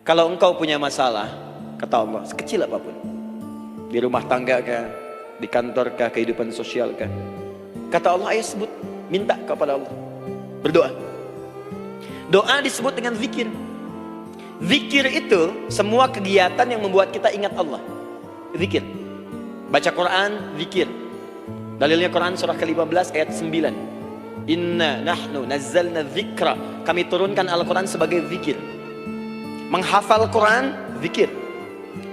Kalau engkau punya masalah, kata Allah, sekecil apapun, di rumah tangga kah, di kantor kah, kehidupan sosial kah, kata Allah, ayah sebut, minta kepada Allah, berdoa. Doa disebut dengan zikir. Zikir itu semua kegiatan yang membuat kita ingat Allah. Zikir. Baca Quran, zikir. Dalilnya Quran surah ke-15 ayat 9. Inna nahnu nazzalna dzikra. Kami turunkan Al-Quran sebagai zikir. Menghafal Quran, zikir.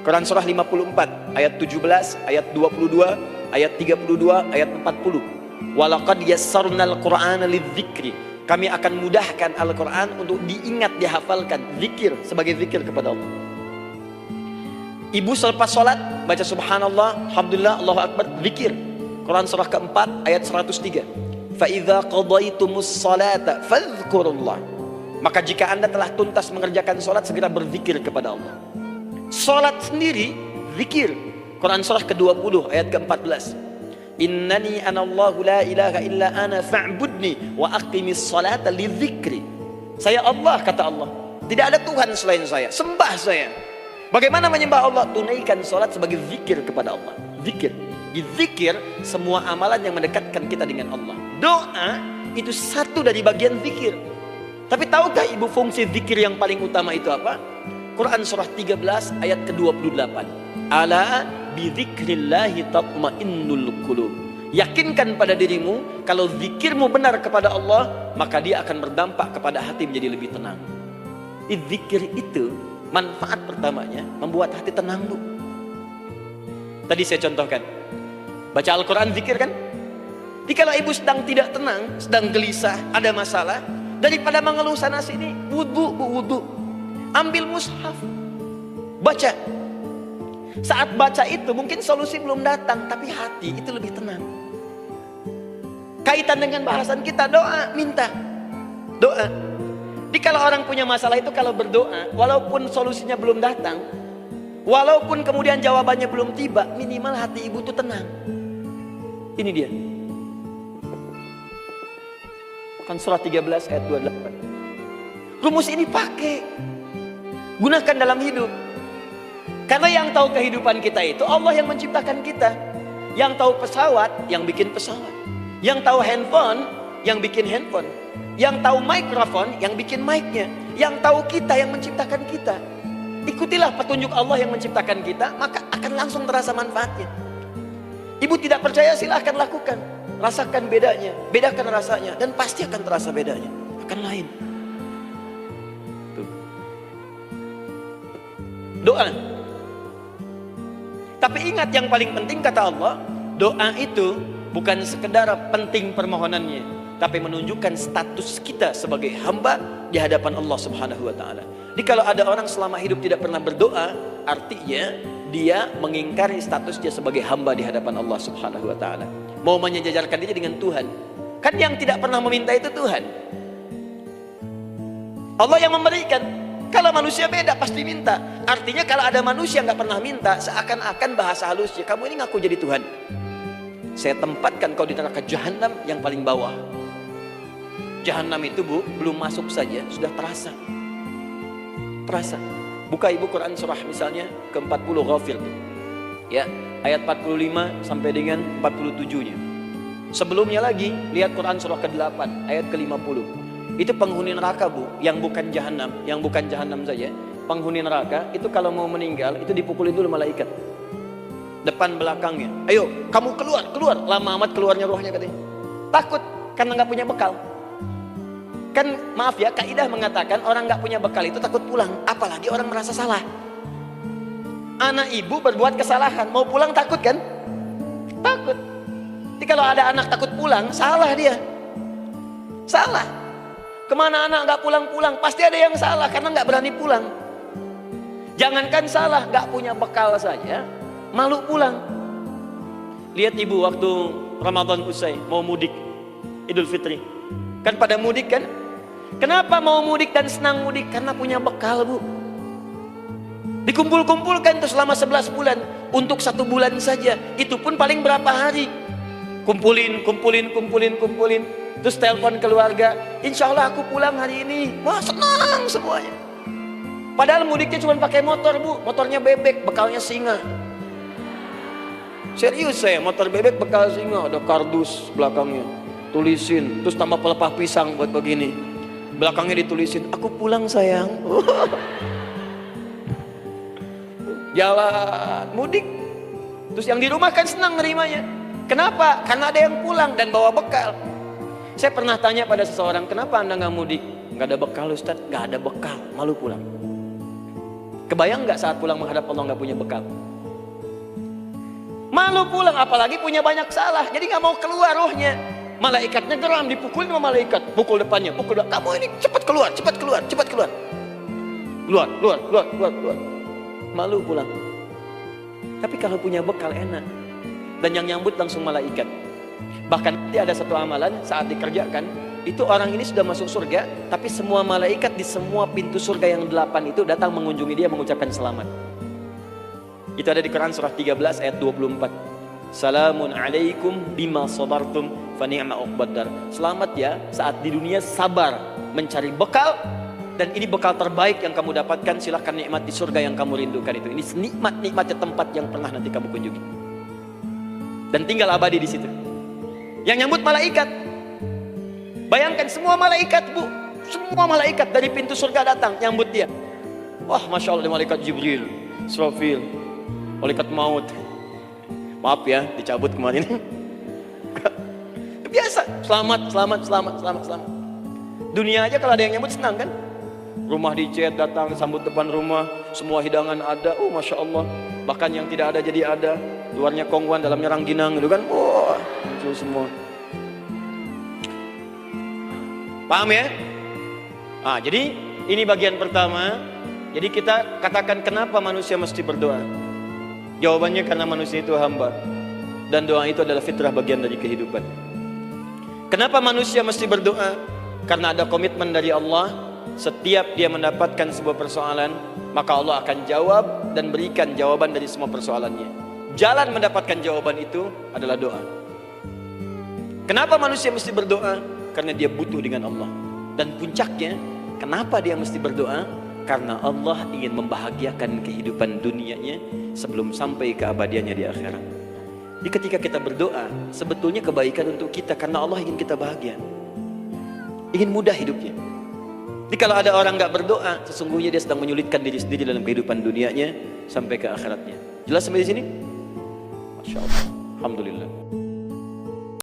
Quran surah 54 ayat 17, ayat 22, ayat 32, ayat 40. Walaqad yassarnal Qur'ana lidzikri. Kami akan mudahkan Al-Quran untuk diingat, dihafalkan. Zikir, sebagai zikir kepada Allah. Ibu selepas sholat baca subhanallah, alhamdulillah, Allahu akbar, zikir. Quran surah keempat ayat 103. Fa idza qadaitumus salata fadhkurullah. Maka jika Anda telah tuntas mengerjakan sholat, segera berzikir kepada Allah. Sholat sendiri zikir. Quran surah ke-20 ayat ke-14. Innani anallahu la ilaha illa ana fa'budni wa aqimis salata lidzikri. Saya Allah, kata Allah, tidak ada Tuhan selain saya, sembah saya. Bagaimana menyembah Allah? Tunaikan sholat sebagai zikir kepada Allah. Zikir. Di zikir semua amalan yang mendekatkan kita dengan Allah. Doa itu satu dari bagian zikir. Tapi tahukah ibu fungsi zikir yang paling utama itu apa? Quran surah 13 ayat ke-28. Ala bidzikrillahi tatmainnul qulub. Yakinkan pada dirimu, kalau zikirmu benar kepada Allah, maka dia akan berdampak kepada hati menjadi lebih tenang. Zikir itu manfaat pertamanya membuat hati tenang, Bu. Tadi saya contohkan, baca Al-Quran zikir kan? Jadi kalau ibu sedang tidak tenang, sedang gelisah, ada masalah, daripada mengeluh sana sini, wudu, Bu, wudu. Ambil mushaf, baca. Saat baca itu mungkin solusi belum datang, tapi hati itu lebih tenang. Kaitan dengan bahasan kita, doa, minta. Doa. Jadi kalau orang punya masalah itu, kalau berdoa, walaupun solusinya belum datang, walaupun kemudian jawabannya belum tiba, minimal hati ibu itu tenang. Ini dia. Kan surah 13 ayat 28. Rumus ini pakai, gunakan dalam hidup. Karena yang tahu kehidupan kita itu Allah yang menciptakan kita. Yang tahu pesawat, yang bikin pesawat. Yang tahu handphone, yang bikin handphone. Yang tahu mikrofon, yang bikin mic-nya. Yang tahu kita, yang menciptakan kita. Ikutilah petunjuk Allah yang menciptakan kita, maka akan langsung terasa manfaatnya. Ibu tidak percaya, silahkan lakukan. Rasakan bedanya, bedakan rasanya, dan pasti akan terasa bedanya. Akan lain. Tuh. Doa. Tapi ingat, yang paling penting kata Allah, doa itu bukan sekedar penting permohonannya, tapi menunjukkan status kita sebagai hamba di hadapan Allah Subhanahu wa taala. Jadi kalau ada orang selama hidup tidak pernah berdoa, artinya dia mengingkari status dia sebagai hamba di hadapan Allah Subhanahu wa taala. Mau menyejajarkan diri dengan Tuhan. Kan yang tidak pernah meminta itu Tuhan. Allah yang memberikan. Kalau manusia beda, pasti minta. Artinya kalau ada manusia nggak pernah minta, seakan-akan bahasa halusnya, kamu ini ngaku jadi Tuhan. Saya tempatkan kau di neraka jahanam yang paling bawah. Jahanam itu, Bu, belum masuk saja sudah terasa. Terasa. Buka ibu Quran surah misalnya ke-40 Ghafir. Ya, ayat 45 sampai dengan 47-nya. Sebelumnya lagi, lihat Quran surah ke-8 ayat ke-50. Itu penghuni neraka, Bu, yang bukan jahanam, saja. Penghuni neraka itu kalau mau meninggal itu dipukulin dulu malaikat. Depan belakangnya. Ayo, kamu keluar. Lama amat keluarnya rohnya katanya. Takut karena nggak punya bekal. Kan maaf ya, kaidah mengatakan orang nggak punya bekal itu takut pulang, apalagi orang merasa salah. Anak ibu berbuat kesalahan, mau pulang takut kan? Takut. Jadi kalau ada anak takut pulang, salah dia. Salah. Kemana anak nggak pulang-pulang, pasti ada yang salah karena nggak berani pulang. Jangankan salah, nggak punya bekal saja, malu pulang. Lihat ibu waktu Ramadan usai mau mudik Idul Fitri, kan pada mudik kan? Kenapa mau mudik dan senang mudik? Karena punya bekal, Bu. Dikumpul-kumpulkan itu selama 11 bulan untuk 1 bulan saja. Itu pun paling berapa hari? Kumpulin. Terus telepon keluarga, insya Allah aku pulang hari ini. Wah, senang semuanya. Padahal mudiknya cuma pakai motor, Bu. Motornya bebek, bekalnya singa. Serius saya, motor bebek bekal singa, ada kardus belakangnya, tulisin, terus tambah pelepah pisang buat begini. Belakangnya ditulisin, aku pulang sayang. Jalan mudik. Terus yang di rumah kan senang nerimanya. Kenapa? Karena ada yang pulang dan bawa bekal. Saya pernah tanya pada seseorang, kenapa anda nggak mudik? Nggak ada bekal Ustaz, nggak ada bekal, malu pulang. Kebayang nggak saat pulang menghadap Allah nggak punya bekal? Malu pulang, apalagi punya banyak salah, jadi nggak mau keluar rohnya. Malaikatnya geram, dipukulin sama malaikat, pukul depannya, pukul depan. Kamu ini cepat keluar, cepat keluar, cepat keluar. Keluar, keluar, keluar, keluar, keluar. Malu pulang. Tapi kalau punya bekal enak. Dan yang nyambut langsung malaikat. Bahkan nanti ada satu amalan saat dikerjakan, itu orang ini sudah masuk surga, tapi semua malaikat di semua pintu surga yang 8 itu datang mengunjungi dia mengucapkan selamat. Itu ada di Quran surah 13 ayat 24. Salamun alaikum bima sabartum fa ni'ma uqbaddar. Selamat ya saat di dunia sabar mencari bekal, dan ini bekal terbaik yang kamu dapatkan, silahkan nikmati surga yang kamu rindukan itu. Ini nikmat-nikmatnya tempat yang pernah nanti kamu kunjungi. Dan tinggal abadi di situ. Yang nyambut malaikat. Bayangkan semua malaikat, Bu. Semua malaikat dari pintu surga datang nyambut dia. Wah, Masya Allah, malaikat Jibril, Israfil, malaikat maut. Maaf ya, dicabut kemarin. Biasa, selamat, selamat, selamat, selamat, selamat. Dunia aja kalau ada yang nyambut senang kan? Rumah dicat, datang sambut depan rumah, semua hidangan ada. Oh, Masya Allah. Bahkan yang tidak ada jadi ada. Luarnya kongguan, dalamnya rangginang gitu kan. Wah, muncul semua. Paham ya? Nah, jadi ini bagian pertama. Jadi kita katakan kenapa manusia mesti berdoa. Jawabannya karena manusia itu hamba. Dan doa itu adalah fitrah, bagian dari kehidupan. Kenapa manusia mesti berdoa? Karena ada komitmen dari Allah. Setiap dia mendapatkan sebuah persoalan, maka Allah akan jawab dan berikan jawaban dari semua persoalannya. Jalan mendapatkan jawaban itu adalah doa. Kenapa manusia mesti berdoa? Karena dia butuh dengan Allah. Dan puncaknya, kenapa dia mesti berdoa? Karena Allah ingin membahagiakan kehidupan dunianya sebelum sampai keabadiannya di akhirat. Jadi ketika kita berdoa, sebetulnya kebaikan untuk kita, karena Allah ingin kita bahagia, ingin mudah hidupnya. Jadi kalau ada orang gak berdoa, sesungguhnya dia sedang menyulitkan diri sendiri dalam kehidupan dunianya sampai ke akhiratnya. Jelas sampai di sini? Masya Allah, alhamdulillah.